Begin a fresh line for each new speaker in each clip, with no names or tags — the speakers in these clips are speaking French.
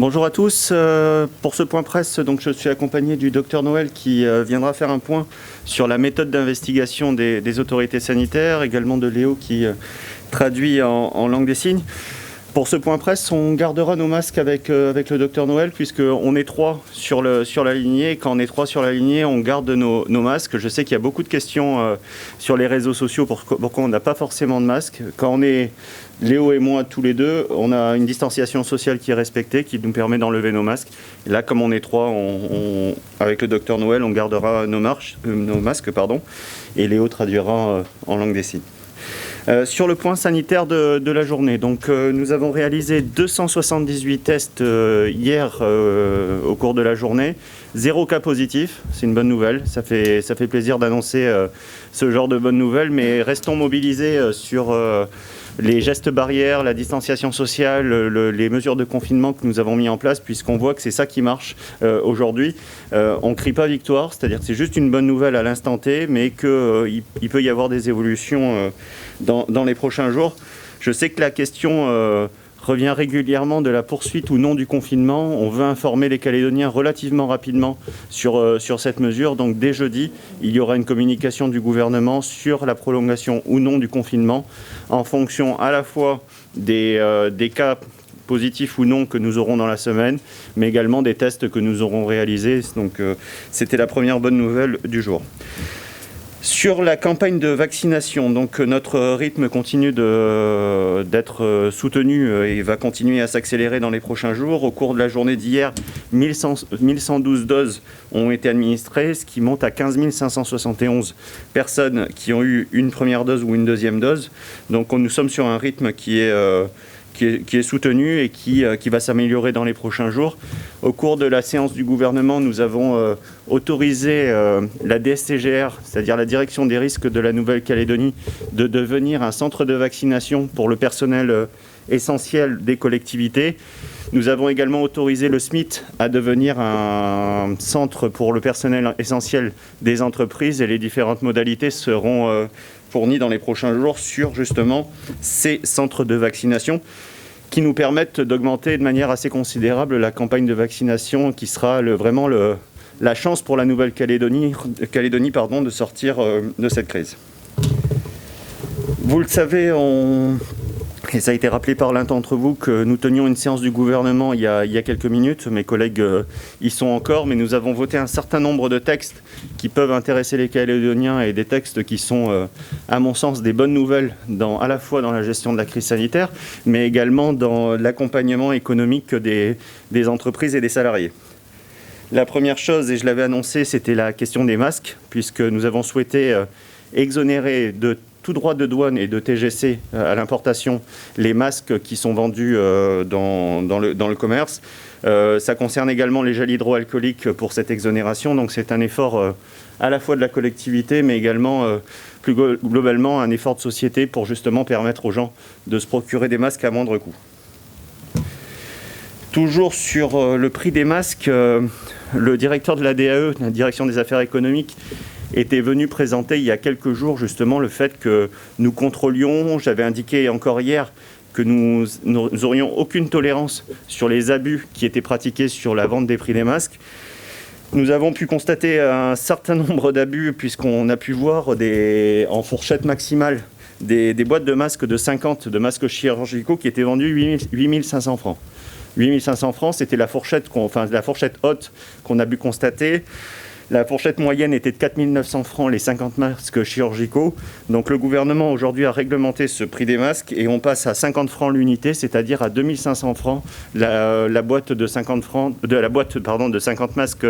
Bonjour à tous. Pour ce point presse, donc, je suis accompagné du docteur Noël qui viendra faire un point sur la méthode d'investigation des autorités sanitaires, également de Léo qui traduit en langue des signes. Pour ce point presse, on gardera nos masques avec le docteur Noël puisqu'on est trois sur la lignée. Et quand on est trois sur la lignée, on garde nos masques. Je sais qu'il y a beaucoup de questions sur les réseaux sociaux pourquoi on n'a pas forcément de masque. Quand on est Léo et moi tous les deux, on a une distanciation sociale qui est respectée, qui nous permet d'enlever nos masques. Et là, comme on est trois, avec le docteur Noël, on gardera nos masques. Et Léo traduira en langue des signes. Sur le point sanitaire de la journée, donc, nous avons réalisé 278 tests hier au cours de la journée. 0 cas positif, c'est une bonne nouvelle. Ça fait plaisir d'annoncer ce genre de bonnes nouvelles, mais restons mobilisés sur les gestes barrières, la distanciation sociale, les mesures de confinement que nous avons mis en place, puisqu'on voit que c'est ça qui marche aujourd'hui. On ne crie pas victoire, c'est-à-dire que c'est juste une bonne nouvelle à l'instant T, mais qu'il peut y avoir des évolutions dans les prochains jours. Je sais que la question revient régulièrement de la poursuite ou non du confinement. On veut informer les Calédoniens relativement rapidement sur cette mesure. Donc dès jeudi, il y aura une communication du gouvernement sur la prolongation ou non du confinement en fonction à la fois des cas positifs ou non que nous aurons dans la semaine, mais également des tests que nous aurons réalisés. Donc c'était la première bonne nouvelle du jour. Sur la campagne de vaccination, donc notre rythme continue d'être soutenu et va continuer à s'accélérer dans les prochains jours. Au cours de la journée d'hier, 1112 doses ont été administrées, ce qui monte à 15 571 personnes qui ont eu une première dose ou une deuxième dose. Donc nous sommes sur un rythme qui est soutenu et qui va s'améliorer dans les prochains jours. Au cours de la séance du gouvernement, nous avons autorisé la DSCGR, c'est-à-dire la Direction des risques de la Nouvelle-Calédonie, de devenir un centre de vaccination pour le personnel essentiel des collectivités. Nous avons également autorisé le SMIT à devenir un centre pour le personnel essentiel des entreprises et les différentes modalités seront fournies dans les prochains jours sur justement ces centres de vaccination qui nous permettent d'augmenter de manière assez considérable la campagne de vaccination qui sera vraiment la chance pour la Nouvelle-Calédonie de sortir de cette crise. Vous le savez, et ça a été rappelé par l'un d'entre vous que nous tenions une séance du gouvernement il y a quelques minutes. Mes collègues y sont encore, mais nous avons voté un certain nombre de textes qui peuvent intéresser les Calédoniens et des textes qui sont, à mon sens, des bonnes nouvelles à la fois dans la gestion de la crise sanitaire, mais également dans l'accompagnement économique des entreprises et des salariés. La première chose, et je l'avais annoncé, c'était la question des masques, puisque nous avons souhaité exonérer de tout droit de douane et de TGC à l'importation les masques qui sont vendus dans le commerce. Ça concerne également les gels hydroalcooliques pour cette exonération. Donc c'est un effort à la fois de la collectivité, mais également plus globalement un effort de société pour justement permettre aux gens de se procurer des masques à moindre coût. Toujours sur le prix des masques, le directeur de la DAE, la Direction des Affaires économiques, était venu présenter il y a quelques jours justement le fait que nous contrôlions, j'avais indiqué encore hier, que nous n'aurions aucune tolérance sur les abus qui étaient pratiqués sur la vente des prix des masques. Nous avons pu constater un certain nombre d'abus puisqu'on a pu voir en fourchette maximale des boîtes de masques de 50 de masques chirurgicaux qui étaient vendus 8 500 francs. 8 500 francs, c'était la fourchette haute qu'on a pu constater. La fourchette moyenne était de 4 900 francs les 50 masques chirurgicaux. Donc le gouvernement aujourd'hui a réglementé ce prix des masques et on passe à 50 francs l'unité, c'est-à-dire à 2 500 francs la boîte de 50 masques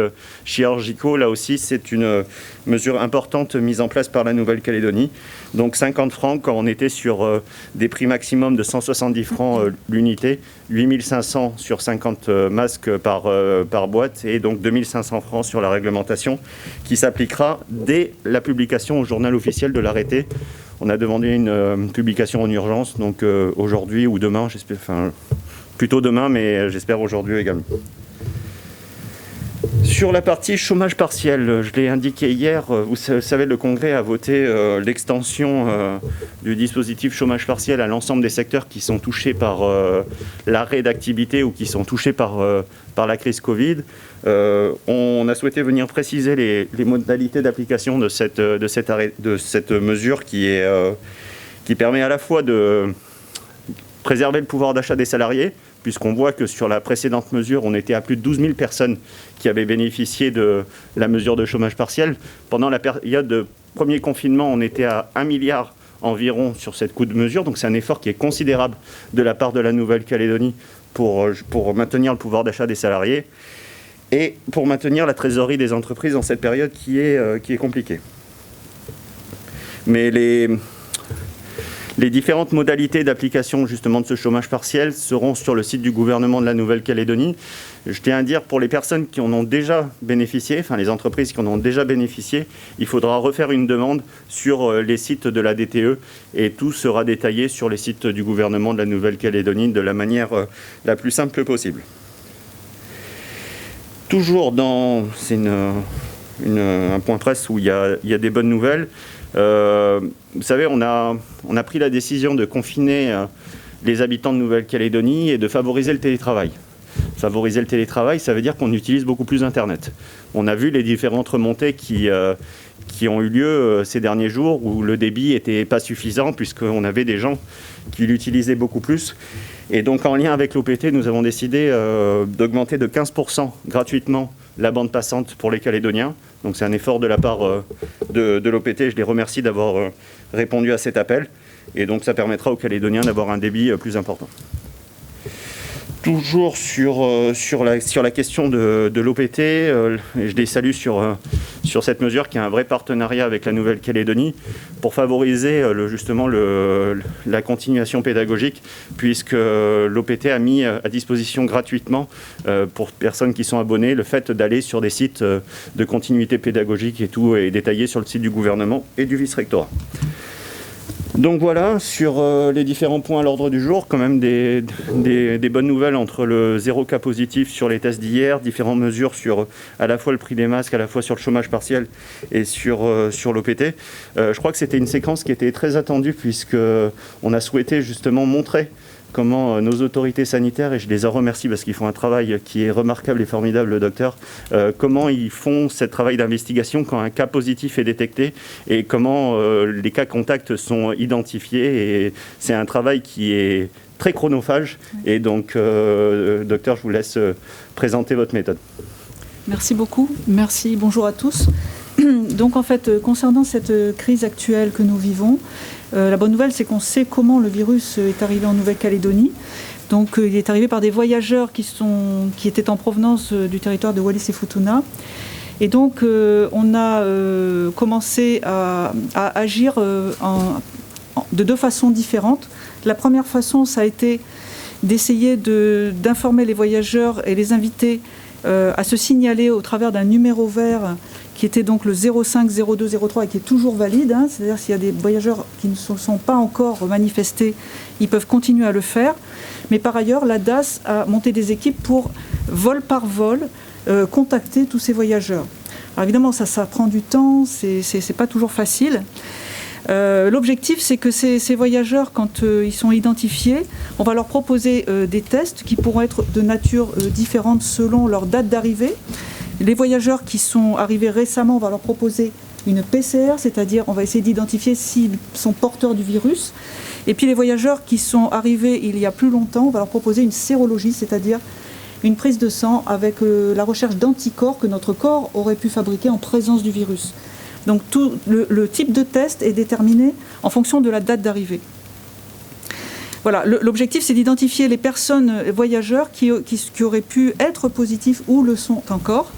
chirurgicaux. Là aussi, c'est une mesure importante mise en place par la Nouvelle-Calédonie. Donc 50 francs quand on était sur des prix maximum de 170 francs l'unité, 8 500 sur 50 masques par boîte et donc 2 500 francs sur la réglementation qui s'appliquera dès la publication au journal officiel de l'arrêté. On a demandé une publication en urgence, donc aujourd'hui ou demain, plutôt demain, mais j'espère aujourd'hui également. Sur la partie chômage partiel, je l'ai indiqué hier, vous savez, le Congrès a voté l'extension du dispositif chômage partiel à l'ensemble des secteurs qui sont touchés par l'arrêt d'activité ou qui sont touchés par la crise Covid. On a souhaité venir préciser les modalités d'application de cette mesure qui permet à la fois de préserver le pouvoir d'achat des salariés, puisqu'on voit que sur la précédente mesure, on était à plus de 12 000 personnes qui avaient bénéficié de la mesure de chômage partiel. Pendant la période de premier confinement, on était à 1 milliard environ sur cette coût de mesure, donc c'est un effort qui est considérable de la part de la Nouvelle-Calédonie pour maintenir le pouvoir d'achat des salariés et pour maintenir la trésorerie des entreprises dans cette période qui est compliquée. Mais les différentes modalités d'application justement de ce chômage partiel seront sur le site du gouvernement de la Nouvelle-Calédonie. Je tiens à dire, pour les personnes qui en ont déjà bénéficié, enfin les entreprises qui en ont déjà bénéficié, il faudra refaire une demande sur les sites de la DTE et tout sera détaillé sur les sites du gouvernement de la Nouvelle-Calédonie de la manière la plus simple possible. Toujours c'est un point presse où il y a des bonnes nouvelles. Vous savez, on a pris la décision de confiner les habitants de Nouvelle-Calédonie et de favoriser le télétravail. Favoriser le télétravail, ça veut dire qu'on utilise beaucoup plus Internet. On a vu les différentes remontées qui ont eu lieu ces derniers jours où le débit n'était pas suffisant puisqu'on avait des gens qui l'utilisaient beaucoup plus. Et donc en lien avec l'OPT, nous avons décidé d'augmenter de 15% gratuitement la bande passante pour les Calédoniens. Donc c'est un effort de la part de l'OPT. Je les remercie d'avoir répondu à cet appel. Et donc ça permettra aux Calédoniens d'avoir un débit plus important. Toujours sur la question de l'OPT, je les salue sur cette mesure qui est un vrai partenariat avec la Nouvelle-Calédonie pour favoriser justement la continuation pédagogique, puisque l'OPT a mis à disposition gratuitement pour personnes qui sont abonnées le fait d'aller sur des sites de continuité pédagogique et tout est détaillé sur le site du gouvernement et du vice-rectorat. Donc voilà, sur les différents points à l'ordre du jour, quand même des bonnes nouvelles entre le 0 cas positif sur les tests d'hier, différentes mesures sur à la fois le prix des masques, à la fois sur le chômage partiel et sur l'OPT. Je crois que c'était une séquence qui était très attendue puisqu'on a souhaité justement montrer comment nos autorités sanitaires, et je les en remercie parce qu'ils font un travail qui est remarquable et formidable, le docteur, comment ils font ce travail d'investigation quand un cas positif est détecté et comment les cas contacts sont identifiés. Et c'est un travail qui est très chronophage. Et donc, docteur, je vous laisse présenter votre méthode.
Merci beaucoup. Merci. Bonjour à tous. Donc en fait, concernant cette crise actuelle que nous vivons, la bonne nouvelle, c'est qu'on sait comment le virus est arrivé en Nouvelle-Calédonie. Donc il est arrivé par des voyageurs qui étaient en provenance du territoire de Wallis-et-Futuna. Et donc on a commencé à agir de deux façons différentes. La première façon, ça a été d'essayer d'informer les voyageurs et les inviter à se signaler au travers d'un numéro vert qui était donc le 05 02 03 et qui est toujours valide. C'est-à-dire s'il y a des voyageurs qui ne se sont pas encore manifestés, ils peuvent continuer à le faire. Mais par ailleurs, la DAS a monté des équipes pour, vol par vol, contacter tous ces voyageurs. Alors évidemment, ça prend du temps, c'est pas toujours facile. L'objectif, c'est que ces voyageurs, quand ils sont identifiés, on va leur proposer des tests qui pourront être de nature différente selon leur date d'arrivée. Les voyageurs qui sont arrivés récemment, on va leur proposer une PCR, c'est-à-dire on va essayer d'identifier s'ils sont porteurs du virus. Et puis les voyageurs qui sont arrivés il y a plus longtemps, on va leur proposer une sérologie, c'est-à-dire une prise de sang avec la recherche d'anticorps que notre corps aurait pu fabriquer en présence du virus. Donc tout le type de test est déterminé en fonction de la date d'arrivée. Voilà, l'objectif, c'est d'identifier les personnes voyageurs qui auraient pu être positifs ou le sont encore,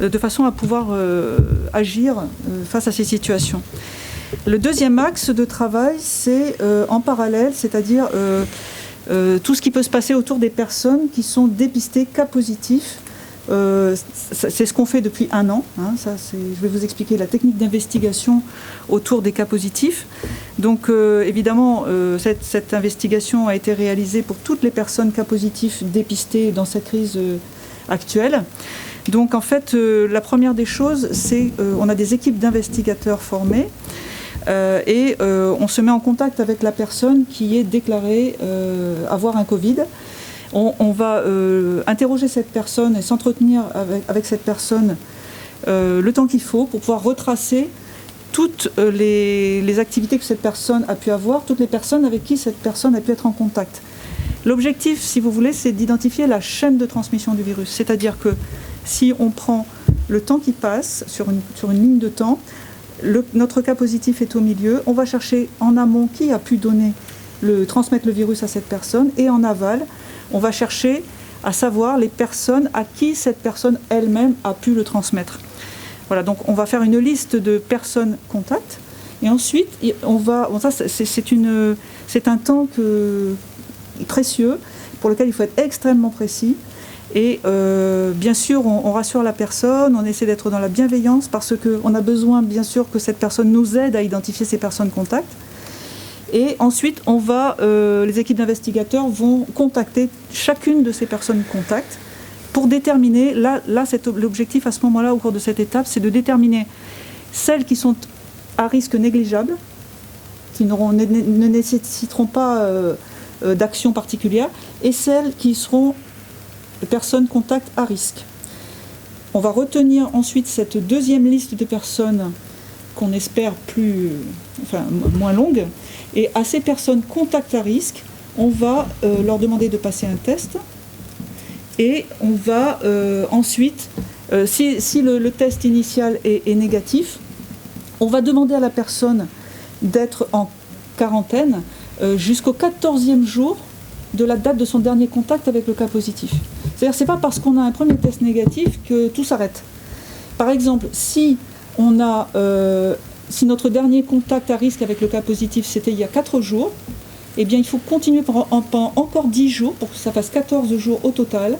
de façon à pouvoir agir face à ces situations. Le deuxième axe de travail, c'est en parallèle, c'est-à-dire tout ce qui peut se passer autour des personnes qui sont dépistées cas positifs. C'est ce qu'on fait depuis 1 an. Je vais vous expliquer la technique d'investigation autour des cas positifs. Donc évidemment, cette investigation a été réalisée pour toutes les personnes cas positifs dépistées dans cette crise actuelle. Donc en fait, la première des choses, c'est on a des équipes d'investigateurs formées et on se met en contact avec la personne qui est déclarée avoir un Covid. On va interroger cette personne et s'entretenir avec cette personne le temps qu'il faut pour pouvoir retracer toutes les activités que cette personne a pu avoir, toutes les personnes avec qui cette personne a pu être en contact. L'objectif, si vous voulez, c'est d'identifier la chaîne de transmission du virus. C'est-à-dire que si on prend le temps qui passe sur une ligne de temps, notre cas positif est au milieu, on va chercher en amont qui a pu transmettre le virus à cette personne, et en aval, on va chercher à savoir les personnes à qui cette personne elle-même a pu le transmettre. Voilà, donc on va faire une liste de personnes contacts, et ensuite c'est un temps précieux pour lequel il faut être extrêmement précis. Et bien sûr, on rassure la personne, on essaie d'être dans la bienveillance parce qu'on a besoin, bien sûr, que cette personne nous aide à identifier ces personnes contacts. Et ensuite, les équipes d'investigateurs vont contacter chacune de ces personnes contacts pour déterminer, l'objectif à ce moment-là, au cours de cette étape, c'est de déterminer celles qui sont à risque négligeable, qui ne nécessiteront pas d'action particulière, et celles qui seront personnes contacts à risque. On va retenir ensuite cette deuxième liste de personnes qu'on espère moins longue, et à ces personnes contacts à risque, on va leur demander de passer un test, et on va ensuite, si le test initial est négatif, on va demander à la personne d'être en quarantaine jusqu'au 14e jour de la date de son dernier contact avec le cas positif. C'est-à-dire que ce n'est pas parce qu'on a un premier test négatif que tout s'arrête. Par exemple, si notre dernier contact à risque avec le cas positif, c'était il y a 4 jours, eh bien, il faut continuer pendant encore 10 jours, pour que ça fasse 14 jours au total,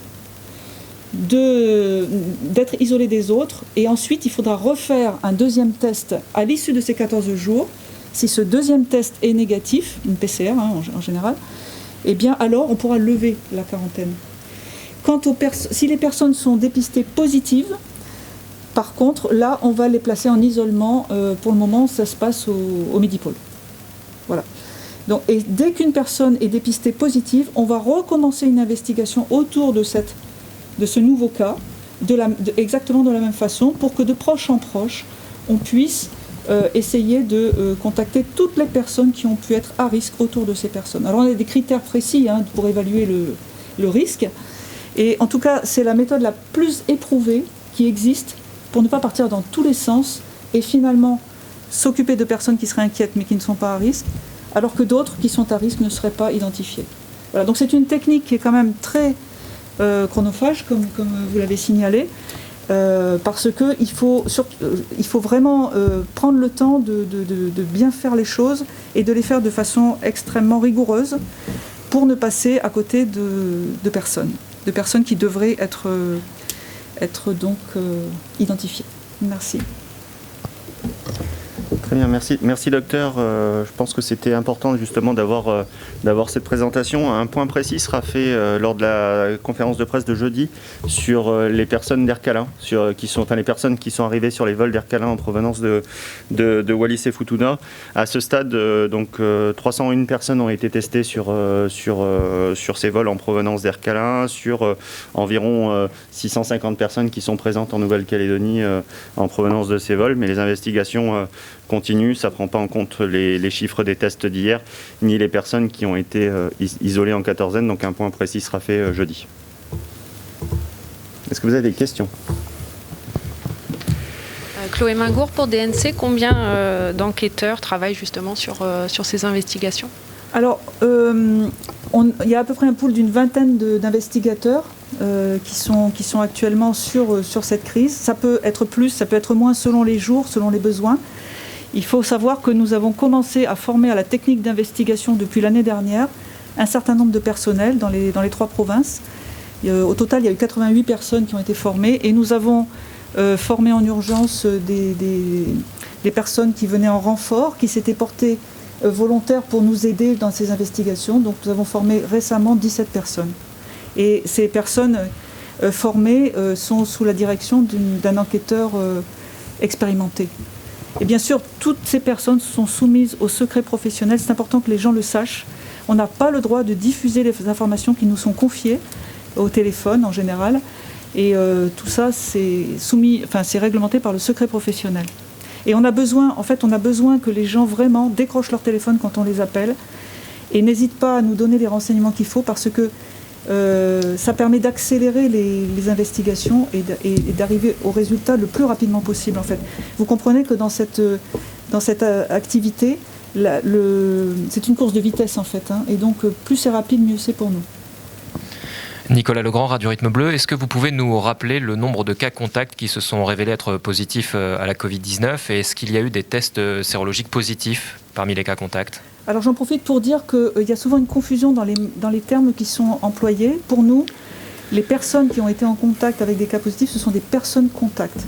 d'être isolé des autres. Et ensuite, il faudra refaire un deuxième test à l'issue de ces 14 jours. Si ce deuxième test est négatif, une PCR en général, eh bien, alors on pourra lever la quarantaine. Si les personnes sont dépistées positives, par contre, là, on va les placer en isolement. Pour le moment, ça se passe au Medipôle. Voilà. Donc, et dès qu'une personne est dépistée positive, on va recommencer une investigation autour de ce nouveau cas, exactement de la même façon, pour que de proche en proche, on puisse essayer de contacter toutes les personnes qui ont pu être à risque autour de ces personnes. Alors, on a des critères précis pour évaluer le risque. Et en tout cas, c'est la méthode la plus éprouvée qui existe pour ne pas partir dans tous les sens et finalement s'occuper de personnes qui seraient inquiètes mais qui ne sont pas à risque, alors que d'autres qui sont à risque ne seraient pas identifiées. Voilà, donc c'est une technique qui est quand même très chronophage, comme vous l'avez signalé, parce qu'il faut vraiment prendre le temps de bien faire les choses et de les faire de façon extrêmement rigoureuse pour ne passer à côté de personnes qui devraient être donc identifiées. Merci.
Très bien, merci docteur. Je pense que c'était important justement d'avoir cette présentation. Un point précis sera fait lors de la conférence de presse de jeudi sur les personnes d'Air Calin, les personnes qui sont arrivées sur les vols d'Air Calin en provenance de Wallis et Futuna. À ce stade, 301 personnes ont été testées sur ces vols en provenance d'Air Calin, sur environ 650 personnes qui sont présentes en Nouvelle-Calédonie en provenance de ces vols, mais les investigations continue, ça ne prend pas en compte les chiffres des tests d'hier, ni les personnes qui ont été isolées en quatorzaine, donc un point précis sera fait jeudi. Est-ce que vous avez des questions ?
Chloé Mingour pour DNC, combien d'enquêteurs travaillent justement sur ces investigations ?
Alors, il y a à peu près un pool d'une vingtaine d'investigateurs qui sont actuellement sur cette crise. Ça peut être plus, ça peut être moins selon les jours, selon les besoins. Il faut savoir que nous avons commencé à former à la technique d'investigation depuis l'année dernière un certain nombre de personnels dans les 3 provinces. Au total, il y a eu 88 personnes qui ont été formées et nous avons formé en urgence des personnes qui venaient en renfort, qui s'étaient portées volontaires pour nous aider dans ces investigations. Donc nous avons formé récemment 17 personnes. Et ces personnes formés sont sous la direction d'un enquêteur expérimenté. Et bien sûr, toutes ces personnes sont soumises au secret professionnel. C'est important que les gens le sachent. On n'a pas le droit de diffuser les informations qui nous sont confiées au téléphone en général. Et tout ça, c'est réglementé par le secret professionnel. Et on a besoin que les gens vraiment décrochent leur téléphone quand on les appelle et n'hésitent pas à nous donner les renseignements qu'il faut parce que ça permet d'accélérer les investigations et d'arriver au résultat le plus rapidement possible. En fait, vous comprenez que dans cette activité, c'est une course de vitesse en fait, et donc plus c'est rapide, mieux c'est pour nous.
Nicolas Legrand, Radio Rythme Bleu, est-ce que vous pouvez nous rappeler le nombre de cas contacts qui se sont révélés être positifs à la Covid-19 et est-ce qu'il y a eu des tests sérologiques positifs parmi les cas contacts ?
Alors j'en profite pour dire qu'il y a souvent une confusion dans les termes qui sont employés. Pour nous, les personnes qui ont été en contact avec des cas positifs, ce sont des personnes contacts.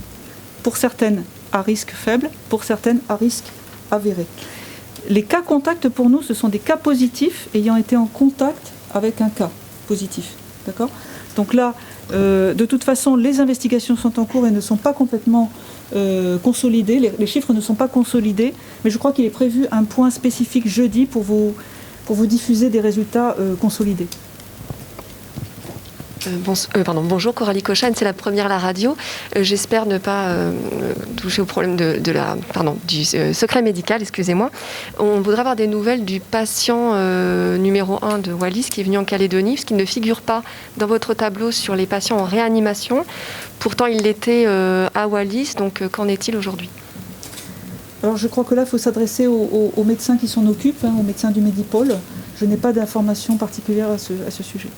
Pour certaines, à risque faible, pour certaines, à risque avéré. Les cas contacts, pour nous, ce sont des cas positifs ayant été en contact avec un cas positif. D'accord ? Donc là, de toute façon, les investigations sont en cours et ne sont pas complètement consolidées. Les chiffres ne sont pas consolidés, mais je crois qu'il est prévu un point spécifique jeudi pour vous diffuser des résultats consolidés.
Bonjour, Coralie Cochane, c'est la première à la radio. J'espère ne pas toucher au problème du secret médical, excusez-moi. On voudrait avoir des nouvelles du patient numéro 1 de Wallis qui est venu en Calédonie, parce qu'il ne figure pas dans votre tableau sur les patients en réanimation. Pourtant, il l'était à Wallis, donc qu'en est-il aujourd'hui ?
Alors je crois que là, il faut s'adresser aux médecins qui s'en occupent, aux médecins du Medipôle. Je n'ai pas d'informations particulières à ce sujet.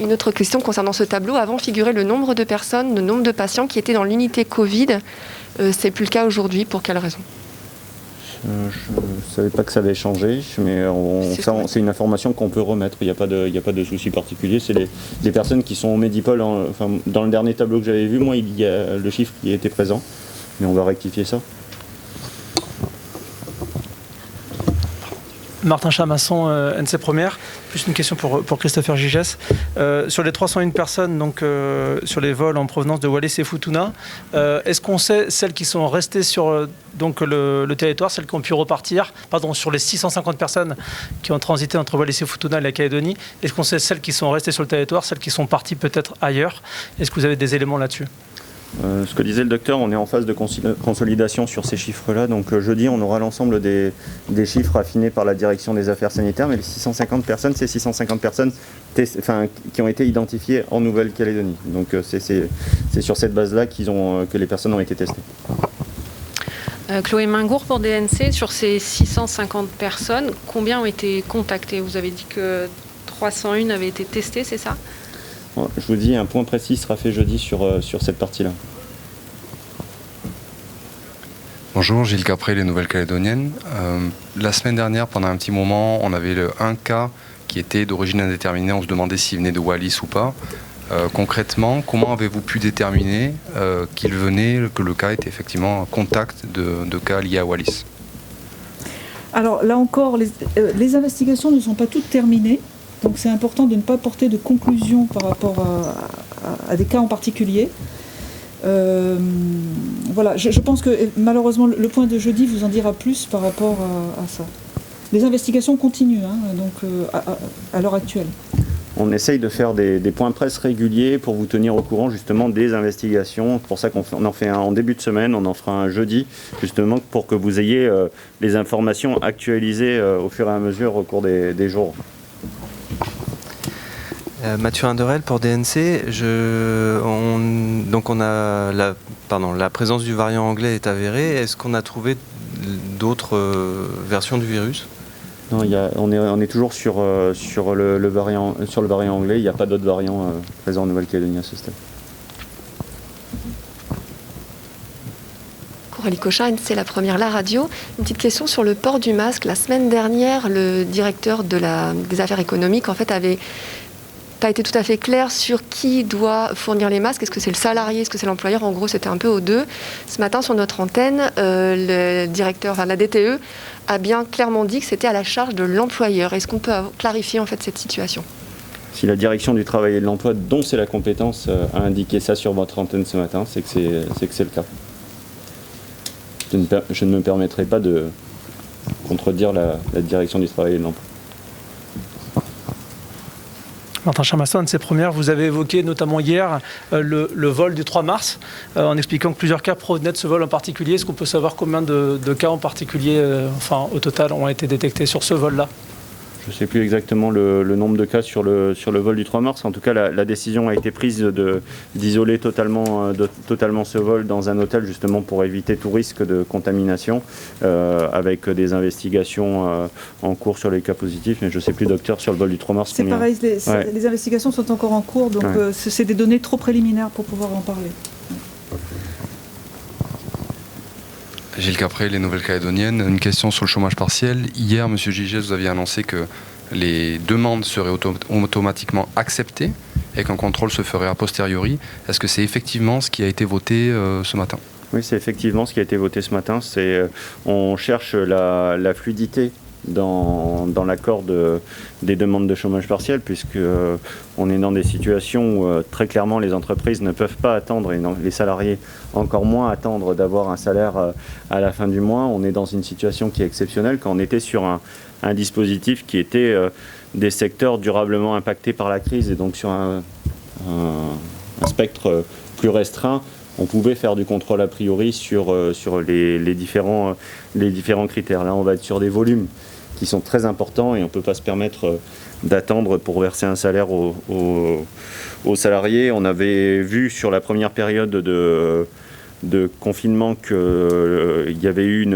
Une autre question concernant ce tableau. Avant figurait le nombre de personnes, le nombre de patients qui étaient dans l'unité Covid. C'est plus le cas aujourd'hui. Pour quelle raison ?
Je ne savais pas que ça avait changé, mais c'est une information qu'on peut remettre. Il n'y a pas de souci particulier. C'est les personnes qui sont au Medipôle. Dans le dernier tableau que j'avais vu, moi, il y a le chiffre qui était présent. Mais on va rectifier ça.
Martin Chamasson, NC Première. Plus une question pour Christopher Gigès. Sur les 301 personnes, donc sur les vols en provenance de Wallis et Futuna, est-ce qu'on sait celles qui sont restées sur le territoire, celles qui ont pu repartir, sur les 650 personnes qui ont transité entre Wallis et Futuna et la Calédonie, est-ce qu'on sait celles qui sont restées sur le territoire, celles qui sont parties peut-être ailleurs ? Est-ce que vous avez des éléments là-dessus ?
Ce que disait le docteur, on est en phase de consolidation sur ces chiffres-là. Donc jeudi, on aura l'ensemble des chiffres affinés par la direction des affaires sanitaires. Mais les 650 personnes, c'est 650 personnes qui ont été identifiées en Nouvelle-Calédonie. Donc c'est sur cette base-là que les personnes ont été testées.
Chloé Mingour pour DNC. Sur ces 650 personnes, combien ont été contactées ? Vous avez dit que 301 avaient été testées, c'est ça ?
Je vous dis, un point précis sera fait jeudi sur cette partie-là.
Bonjour, Gilles Capré, les Nouvelles-Calédoniennes. La semaine dernière, pendant un petit moment, on avait un cas qui était d'origine indéterminée. On se demandait s'il venait de Wallis ou pas. Concrètement, comment avez-vous pu déterminer que le cas était effectivement un contact de cas liés à Wallis ?
Alors là encore, les investigations ne sont pas toutes terminées. Donc c'est important de ne pas porter de conclusion par rapport à des cas en particulier. Voilà, je pense que malheureusement le point de jeudi vous en dira plus par rapport à ça. Les investigations continuent, à l'heure actuelle.
On essaye de faire des points presse réguliers pour vous tenir au courant justement des investigations. C'est pour ça qu'on en fait un en début de semaine, on en fera un jeudi, justement pour que vous ayez les informations actualisées au fur et à mesure au cours des jours.
Mathieu Inderel pour DNC. Donc la présence du variant anglais est avérée. Est-ce qu'on a trouvé d'autres versions du virus ?
Non, on est toujours sur le variant anglais. Il n'y a pas d'autres variants présents en Nouvelle-Calédonie à ce stade.
Coralie Cochane, c'est la première la radio. Une petite question sur le port du masque. La semaine dernière, le directeur des affaires économiques avait pas été tout à fait clair sur qui doit fournir les masques. Est-ce que c'est le salarié, est-ce que c'est l'employeur ? En gros, c'était un peu aux deux. Ce matin, sur notre antenne, le directeur, la DTE, a bien clairement dit que c'était à la charge de l'employeur. Est-ce qu'on peut clarifier cette situation ?
Si la direction du travail et de l'emploi, dont c'est la compétence, a indiqué ça sur votre antenne ce matin, c'est que c'est le cas. Je ne me permettrai pas de contredire la direction du travail et de l'emploi.
Martin Chamasson, de ces premières, vous avez évoqué notamment hier le vol du 3 mars, en expliquant que plusieurs cas provenaient de ce vol en particulier. Est-ce qu'on peut savoir combien de cas en particulier, au total, ont été détectés sur ce vol-là ?
Je ne sais plus exactement le nombre de cas sur le vol du 3 mars. En tout cas, la décision a été prise d'isoler totalement ce vol dans un hôtel, justement pour éviter tout risque de contamination, avec des investigations en cours sur les cas positifs. Mais je ne sais plus, docteur, sur le vol du 3 mars.
C'est pareil, les investigations sont encore en cours, donc c'est des données trop préliminaires pour pouvoir en parler.
Gilles Capré, les Nouvelles-Calédoniennes. Une question sur le chômage partiel. Hier, M. Gigès, vous aviez annoncé que les demandes seraient automatiquement acceptées et qu'un contrôle se ferait a posteriori. Est-ce que c'est effectivement ce qui a été voté ce matin ?
Oui, c'est effectivement ce qui a été voté ce matin. On cherche la fluidité dans l'accord des demandes de chômage partiel, puisque on est dans des situations où très clairement les entreprises ne peuvent pas attendre, et les salariés encore moins attendre d'avoir un salaire à la fin du mois. On est dans une situation qui est exceptionnelle, quand on était sur un dispositif qui était des secteurs durablement impactés par la crise, et donc sur un spectre plus restreint. On pouvait faire du contrôle a priori sur les différents critères. Là, on va être sur des volumes qui sont très importants et on ne peut pas se permettre d'attendre pour verser un salaire aux salariés. On avait vu sur la première période de confinement qu'il y avait eu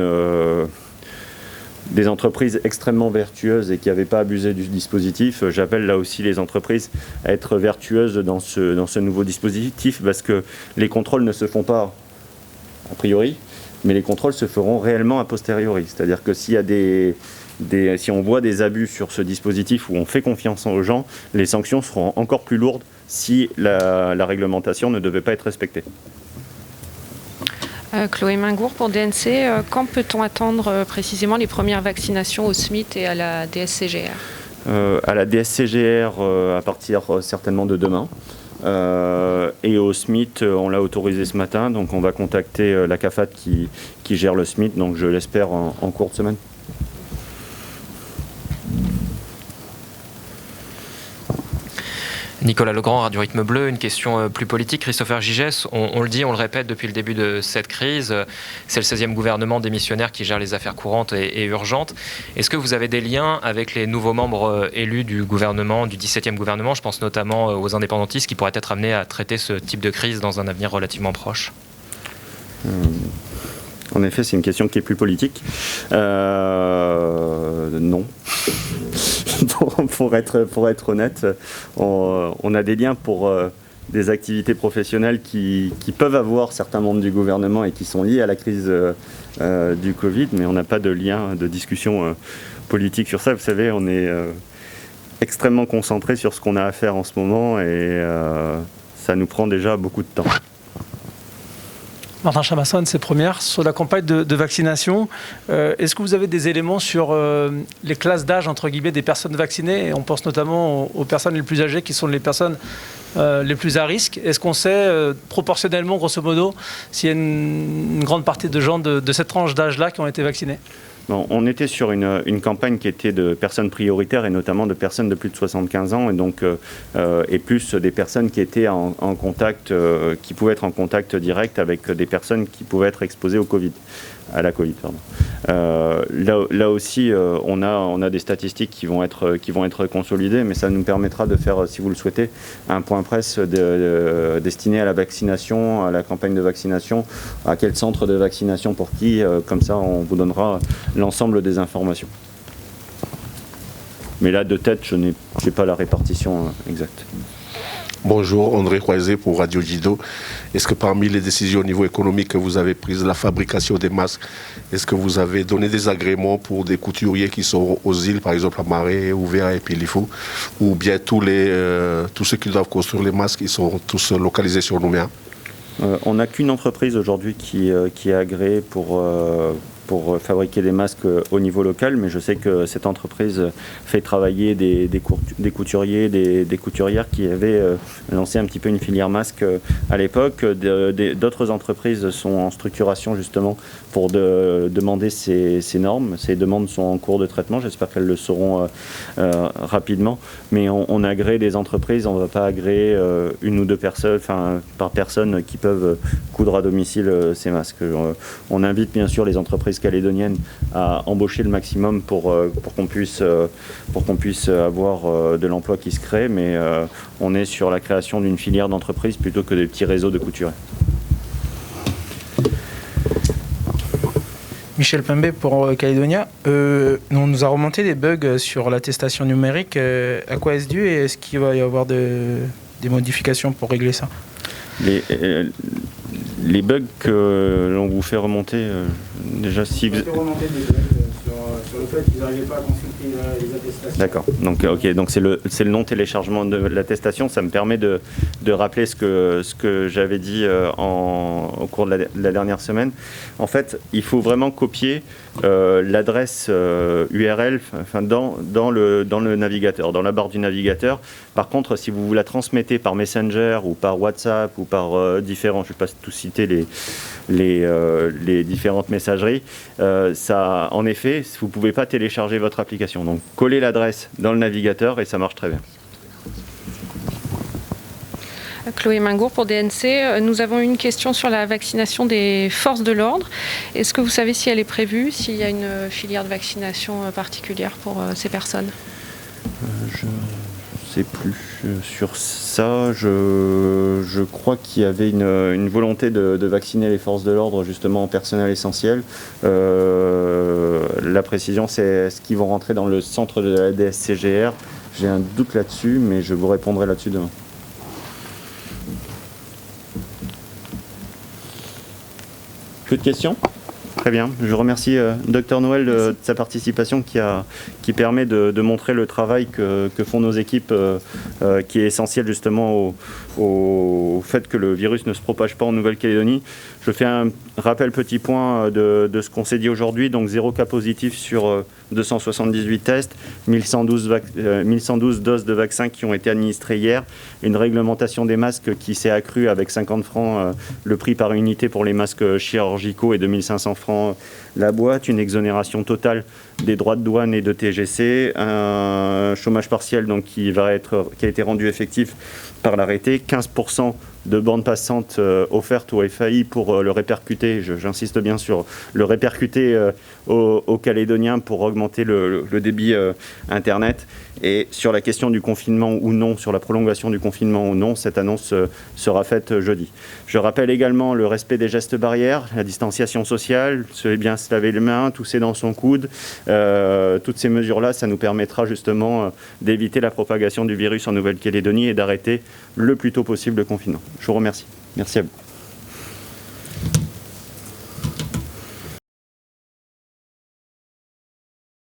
des entreprises extrêmement vertueuses et qui n'avaient pas abusé du dispositif. J'appelle là aussi les entreprises à être vertueuses dans ce nouveau dispositif, parce que les contrôles ne se font pas a priori, mais les contrôles se feront réellement a posteriori. C'est-à-dire que s'il y a si on voit des abus sur ce dispositif où on fait confiance aux gens, les sanctions seront encore plus lourdes si la réglementation ne devait pas être respectée.
Chloé Mingour pour DNC. Quand peut-on attendre précisément les premières vaccinations au SMIT et à la DSCGR ?
À la DSCGR, à partir certainement de demain. Et au SMIT, on l'a autorisé ce matin, donc on va contacter la CAFAT qui gère le SMIT, donc je l'espère en cours de semaine.
Nicolas Legrand, Radio Rythme Bleu, une question plus politique. Christopher Gigès, on le dit, on le répète depuis le début de cette crise, c'est le 16e gouvernement démissionnaire qui gère les affaires courantes et urgentes. Est-ce que vous avez des liens avec les nouveaux membres élus du gouvernement, du 17e gouvernement ? Je pense notamment aux indépendantistes qui pourraient être amenés à traiter ce type de crise dans un avenir relativement proche.
En effet, c'est une question qui est plus politique. Non. pour être honnête, on a des liens pour des activités professionnelles qui peuvent avoir certains membres du gouvernement et qui sont liés à la crise du Covid, mais on n'a pas de lien, de discussion politique sur ça. Vous savez, on est extrêmement concentré sur ce qu'on a à faire en ce moment et ça nous prend déjà beaucoup de temps.
Martin Chamasson, c'est première. Sur la campagne de vaccination, est-ce que vous avez des éléments sur les classes d'âge, entre guillemets, des personnes vaccinées ? Et on pense notamment aux personnes les plus âgées qui sont les personnes les plus à risque. Est-ce qu'on sait proportionnellement, grosso modo, s'il y a une grande partie de gens de cette tranche d'âge-là qui ont été vaccinés ?
Bon, on était sur une campagne qui était de personnes prioritaires et notamment de personnes de plus de 75 ans et donc et plus des personnes qui étaient en contact, qui pouvaient être en contact direct avec des personnes qui pouvaient être exposées à la Covid. Là aussi, on a des statistiques qui vont être consolidées, mais ça nous permettra de faire, si vous le souhaitez, un point presse destiné à la vaccination, à la campagne de vaccination, à quel centre de vaccination pour qui, comme ça on vous donnera l'ensemble des informations. Mais là, de tête, je n'ai pas la répartition exacte.
Bonjour, André Croiset pour Radio Jido. Est-ce que parmi les décisions au niveau économique que vous avez prises, la fabrication des masques, est-ce que vous avez donné des agréments pour des couturiers qui sont aux îles, par exemple à Marais, Ouvert et Pilifou, ou bien tous ceux qui doivent construire les masques, ils sont tous localisés sur Nouméa ?
On n'a qu'une entreprise aujourd'hui qui est agréée pour pour fabriquer des masques au niveau local, mais je sais que cette entreprise fait travailler des couturiers, des couturières qui avaient lancé un petit peu une filière masque à l'époque. D'autres entreprises sont en structuration justement pour demander ces normes. Ces demandes sont en cours de traitement, j'espère qu'elles le seront rapidement, mais on agrée des entreprises, on ne va pas agréer une ou deux personnes, par personne qui peuvent coudre à domicile ces masques. On invite bien sûr les entreprises calédoniennes à embaucher le maximum pour qu'on puisse avoir de l'emploi qui se crée, mais on est sur la création d'une filière d'entreprise plutôt que des petits réseaux de couturiers.
Michel Pembé pour Calédonia. On nous a remonté des bugs sur l'attestation numérique. À quoi est-ce dû et est-ce qu'il va y avoir des modifications pour régler ça ?
Les bugs que l'on vous fait remonter, déjà si vous...
On fait remonter des bugs sur le fait qu'ils n'arrivaient pas à consulter les attestations.
D'accord, donc c'est le non-téléchargement de l'attestation. Ça me permet de rappeler ce que j'avais dit au cours de la dernière semaine. En fait, il faut vraiment copier l'adresse URL dans le navigateur, dans la barre du navigateur. Par contre, si vous la transmettez par Messenger ou par WhatsApp ou par différents, je ne vais pas tous citer les différentes messageries, ça, en effet, vous ne pouvez pas télécharger votre application. Donc, collez l'adresse dans le navigateur et ça marche très bien.
Chloé Mingour pour DNC. Nous avons une question sur la vaccination des forces de l'ordre. Est-ce que vous savez si elle est prévue, s'il y a une filière de vaccination particulière pour ces personnes ?
Je ne sais plus sur ça. Je crois qu'il y avait une volonté de vacciner les forces de l'ordre justement en personnel essentiel. La précision, c'est ce qu'ils vont rentrer dans le centre de la DSCGR. J'ai un doute là-dessus, mais je vous répondrai là-dessus demain. Plus de questions ? Très bien. Je remercie Dr Noël de sa participation qui permet de montrer le travail que font nos équipes, qui est essentiel justement au fait que le virus ne se propage pas en Nouvelle-Calédonie. Je fais un rappel petit point de ce qu'on s'est dit aujourd'hui. Donc 0 cas positif sur 278 tests, 1112 doses de vaccins qui ont été administrées hier, une réglementation des masques qui s'est accrue avec 50 francs le prix par unité pour les masques chirurgicaux et 2500 francs la boîte, une exonération totale des droits de douane et de TGC, un chômage partiel donc, qui a été rendu effectif par l'arrêté, 15% de bande passante offerte au FAI pour le répercuter, j'insiste bien sur le répercuter aux Calédoniens pour augmenter le débit Internet. Et sur la question du confinement ou non, sur la prolongation du confinement ou non, cette annonce sera faite jeudi. Je rappelle également le respect des gestes barrières, la distanciation sociale, bien se laver les mains, tousser dans son coude. Toutes ces mesures-là, ça nous permettra justement d'éviter la propagation du virus en Nouvelle-Calédonie et d'arrêter le plus tôt possible le confinement. Je vous remercie. Merci à vous.